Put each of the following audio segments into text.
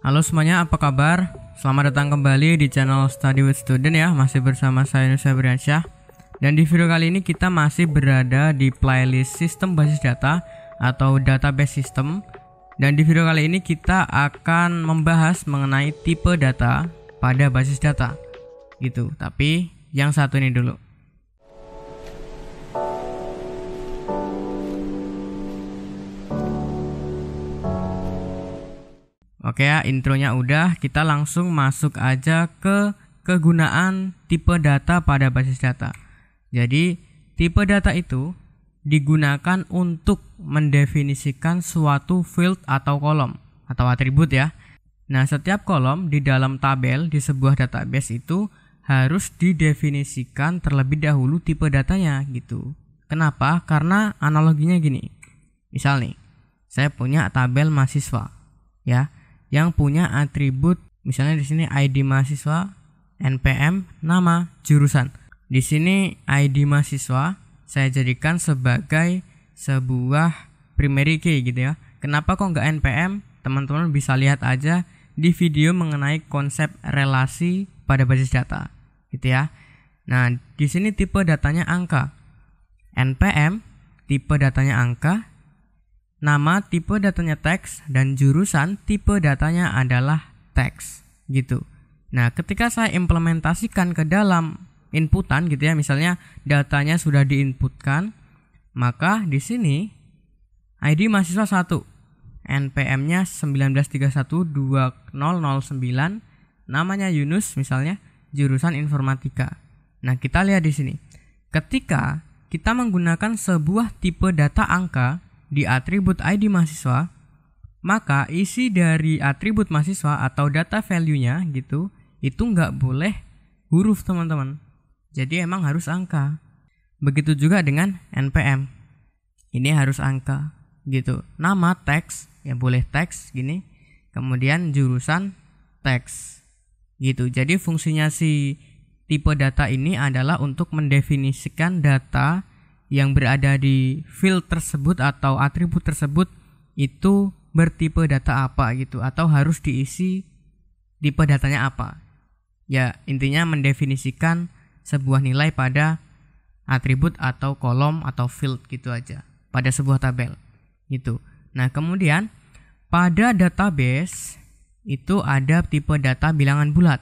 Halo semuanya, apa kabar? Selamat datang kembali di channel Study with Student ya. Masih bersama saya Yunus Febriansyah. Dan di video kali ini kita masih berada di playlist sistem basis data atau database system. Dan di video kali ini kita akan membahas mengenai tipe data pada basis data gitu. Tapi yang satu ini dulu. Oke ya, intronya udah, kita langsung masuk aja ke kegunaan tipe data pada basis data. Jadi, tipe data itu digunakan untuk mendefinisikan suatu field atau kolom atau atribut ya. Nah, setiap kolom di dalam tabel di sebuah database itu harus didefinisikan terlebih dahulu tipe datanya gitu. Kenapa? Karena analoginya gini. Misal nih, saya punya tabel mahasiswa ya, yang punya atribut misalnya di sini ID mahasiswa, NPM, nama, jurusan. Di sini ID mahasiswa saya jadikan sebagai sebuah primary key gitu ya. Kenapa kok nggak NPM? Teman-teman bisa lihat aja di video mengenai konsep relasi pada basis data gitu ya. Nah, di sini tipe datanya angka. NPM tipe datanya angka. Nama tipe datanya teks dan jurusan tipe datanya adalah teks gitu. Nah, ketika saya implementasikan ke dalam inputan gitu ya, misalnya datanya sudah diinputkan, maka di sini ID mahasiswa 1, NPM-nya 19312009, namanya Yunus misalnya, jurusan informatika. Nah, kita lihat di sini. Ketika kita menggunakan sebuah tipe data angka di atribut ID mahasiswa, maka isi dari atribut mahasiswa atau data value-nya gitu, itu nggak boleh huruf teman-teman. Jadi emang harus angka. Begitu juga dengan NPM. Ini harus angka gitu. Nama teks, ya boleh teks gini. Kemudian jurusan teks gitu. Jadi fungsinya si tipe data ini adalah untuk mendefinisikan data yang berada di field tersebut atau atribut tersebut itu bertipe data apa gitu, atau harus diisi tipe datanya apa. Ya, intinya mendefinisikan sebuah nilai pada atribut atau kolom atau field gitu aja pada sebuah tabel gitu. Nah, kemudian pada database itu ada tipe data bilangan bulat.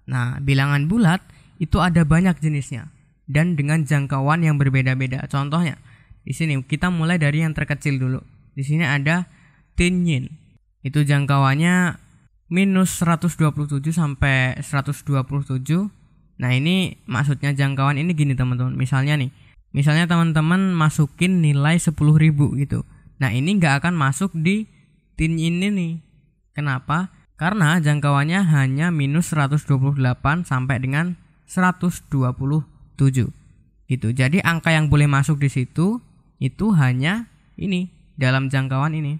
Nah, bilangan bulat itu ada banyak jenisnya dan dengan jangkauan yang berbeda-beda. Contohnya, di sini kita mulai dari yang terkecil dulu. Di sini ada tinyin. Itu jangkauannya minus 127 sampai 127. Nah, ini maksudnya jangkauan ini gini teman-teman. Misalnya teman-teman masukin nilai 10.000 gitu. Nah, ini nggak akan masuk di tinyin ini. Kenapa? Karena jangkauannya hanya minus 128 sampai dengan 127 gitu. Jadi angka yang boleh masuk di situ itu hanya ini dalam jangkauan ini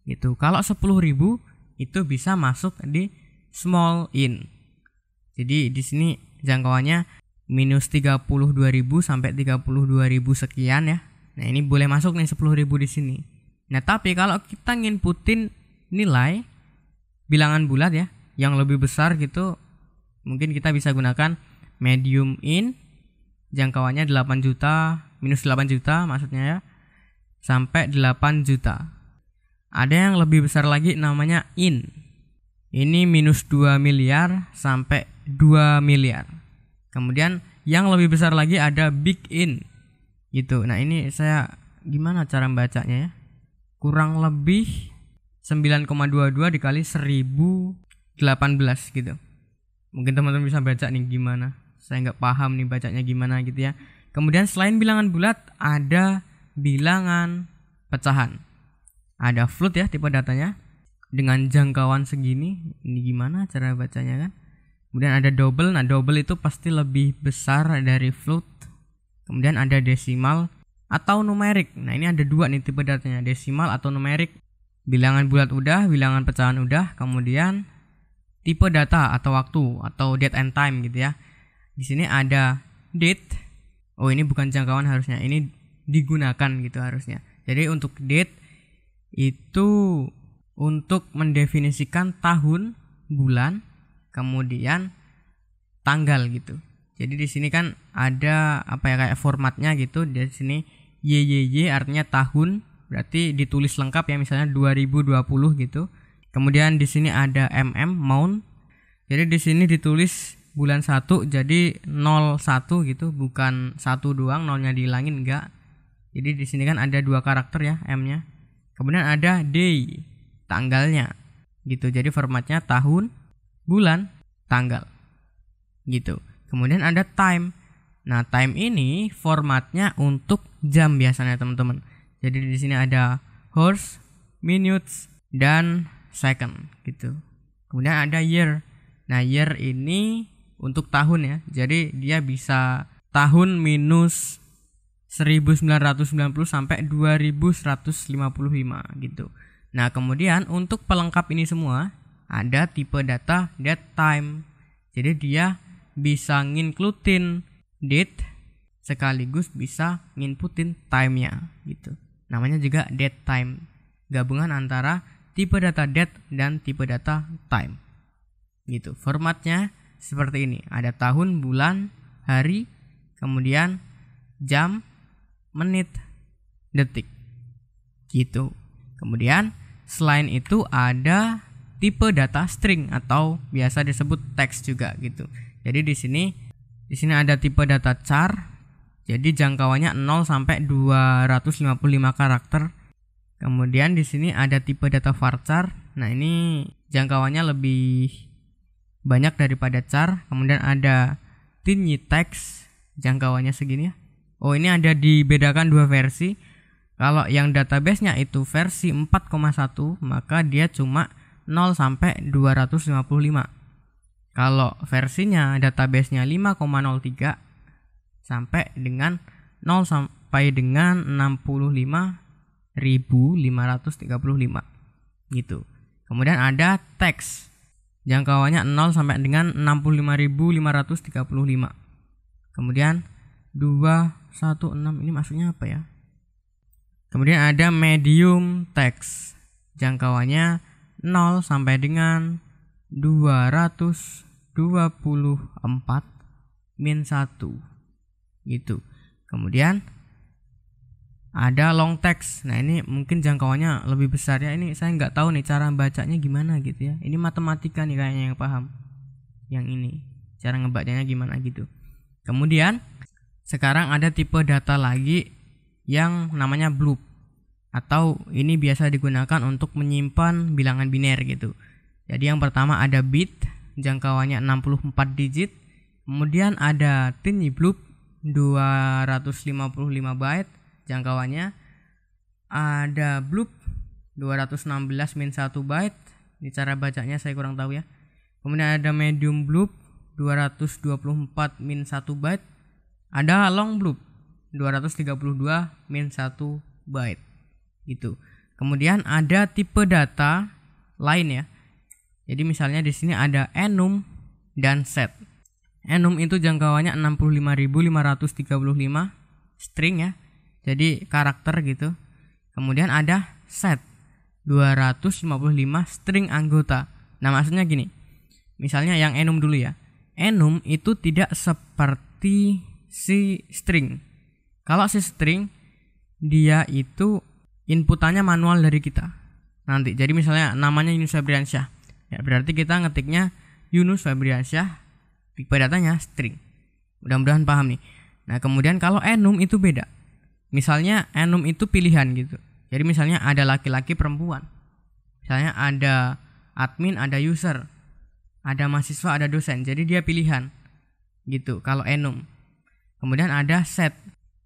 gitu. Kalau 10.000 itu bisa masuk di small in. Jadi di sini jangkauannya minus 32.000 sampai 32.000 sekian ya. Nah, ini boleh masuk nih 10.000 di sini. Nah, tapi kalau kita nginputin nilai bilangan bulat ya yang lebih besar gitu, mungkin kita bisa gunakan medium in, jangkauannya 8 juta, minus 8 juta maksudnya ya, sampai 8 juta. Ada yang lebih besar lagi namanya in. Ini minus 2 miliar sampai 2 miliar. Kemudian yang lebih besar lagi ada big in gitu. Nah, ini saya gimana cara bacanya ya? Kurang lebih 9,22 dikali 1018 gitu. Mungkin teman-teman bisa baca nih gimana. Saya nggak paham nih bacanya gimana gitu ya. Kemudian selain bilangan bulat ada bilangan pecahan. Ada float ya tipe datanya dengan jangkauan segini. Ini gimana cara bacanya kan? Kemudian ada double. Nah, double itu pasti lebih besar dari float. Kemudian ada desimal atau numerik. Nah, ini ada dua nih tipe datanya, desimal atau numerik. Bilangan bulat udah, bilangan pecahan udah. Kemudian tipe data atau waktu atau date and time gitu ya. Di sini ada date. Oh, ini bukan jangkauan harusnya. Ini digunakan gitu harusnya. Jadi untuk date itu untuk mendefinisikan tahun, bulan, kemudian tanggal gitu. Jadi di sini kan ada kayak formatnya gitu. Di sini YYY artinya tahun, berarti ditulis lengkap ya, misalnya 2020 gitu. Kemudian di sini ada month. Jadi di sini ditulis bulan 1 jadi 01 gitu, bukan 1 doang, nolnya dihilangin enggak. Jadi di sini kan ada 2 karakter ya M-nya. Kemudian ada day, tanggalnya gitu. Jadi formatnya tahun, bulan, tanggal gitu. Kemudian ada time. Nah, time ini formatnya untuk jam biasanya teman-teman. Jadi di sini ada hours, minutes, dan second gitu. Kemudian ada year. Nah, year ini untuk tahun ya. Jadi dia bisa tahun minus 1990 sampai 2155 gitu. Nah, kemudian untuk pelengkap ini semua ada tipe data date time. Jadi dia bisa ngincludein date sekaligus bisa nginputin time-nya gitu. Namanya juga date time. Gabungan antara tipe data date dan tipe data time. Gitu. Formatnya seperti ini. Ada tahun, bulan, hari, kemudian jam, menit, detik. Gitu. Kemudian selain itu ada tipe data string atau biasa disebut teks juga gitu. Jadi di sini ada tipe data char. Jadi jangkauannya 0 sampai 255 karakter. Kemudian di sini ada tipe data varchar. Nah, ini jangkauannya lebih banyak daripada char. Kemudian ada tiny text, jangkauannya segini ya. Oh, ini ada dibedakan 2 versi. Kalau yang database-nya itu versi 4,1, maka dia cuma 0 sampai 255. Kalau versinya database-nya 5,03 sampai dengan 0 sampai dengan 65.535 gitu. Kemudian ada teks. Jangkauannya 0 sampai dengan 65.535. Kemudian 216 ini maksudnya apa ya? Kemudian ada medium text. Jangkauannya 0 sampai dengan 224 min 1 gitu. Kemudian ada long text. Nah, ini mungkin jangkauannya lebih besar ya. Ini saya nggak tahu nih cara bacanya gimana gitu ya. Ini matematika nih kayaknya yang paham. Yang ini cara ngebacanya gimana gitu. Kemudian sekarang ada tipe data lagi yang namanya blob, atau ini biasa digunakan untuk menyimpan bilangan biner gitu. Jadi yang pertama ada bit, jangkauannya 64 digit. Kemudian ada tiny blob 255 byte jangkauannya. Ada blob 216 min 1 byte. Ini cara bacanya saya kurang tahu ya. Kemudian ada medium blob 224 min 1 byte. Ada long blob 232 min 1 byte gitu. Kemudian ada tipe data lain ya. Jadi misalnya di sini ada enum dan set. Enum itu jangkauannya 65.535 string ya. Jadi karakter gitu. Kemudian ada set 255 string anggota. Nah, maksudnya gini. Misalnya yang enum dulu ya. Enum itu tidak seperti si string. Kalau si string dia itu inputannya manual dari kita. Nanti jadi misalnya namanya Yunus Febriansyah. Ya, berarti kita ngetiknya Yunus Febriansyah, tipe datanya string. Mudah-mudahan paham nih. Nah, kemudian kalau enum itu beda. Misalnya enum itu pilihan gitu. Jadi misalnya ada laki-laki perempuan. Misalnya ada admin, ada user, ada mahasiswa, ada dosen. Jadi dia pilihan gitu kalau enum. Kemudian ada set.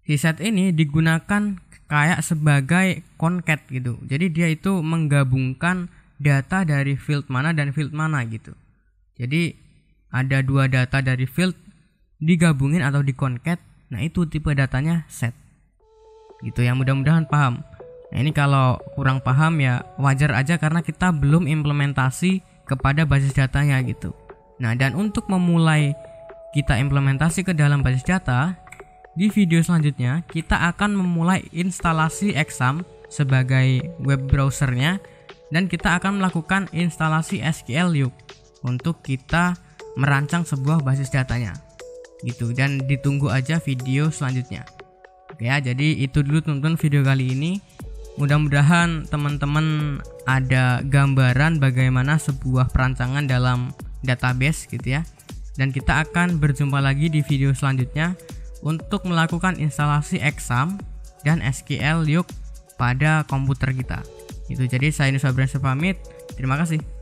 Si set ini digunakan kayak sebagai concat gitu. Jadi dia itu menggabungkan data dari field mana dan field mana gitu. Jadi ada 2 data dari field digabungin atau di concat. Nah, itu tipe datanya set. Gitu ya, mudah-mudahan paham. Nah, ini kalau kurang paham ya wajar aja karena kita belum implementasi kepada basis datanya gitu. Nah, dan untuk memulai kita implementasi ke dalam basis data, di video selanjutnya kita akan memulai instalasi Exam sebagai web browsernya dan kita akan melakukan instalasi SQL Yuk untuk kita merancang sebuah basis datanya gitu, dan ditunggu aja video selanjutnya. Oke ya, jadi itu dulu teman-teman video kali ini. Mudah-mudahan teman-teman ada gambaran bagaimana sebuah perancangan dalam database gitu ya. Dan kita akan berjumpa lagi di video selanjutnya untuk melakukan instalasi Exam dan SQL Yuk pada komputer kita. Itu jadi saya Nuswa Bransyah pamit. Terima kasih.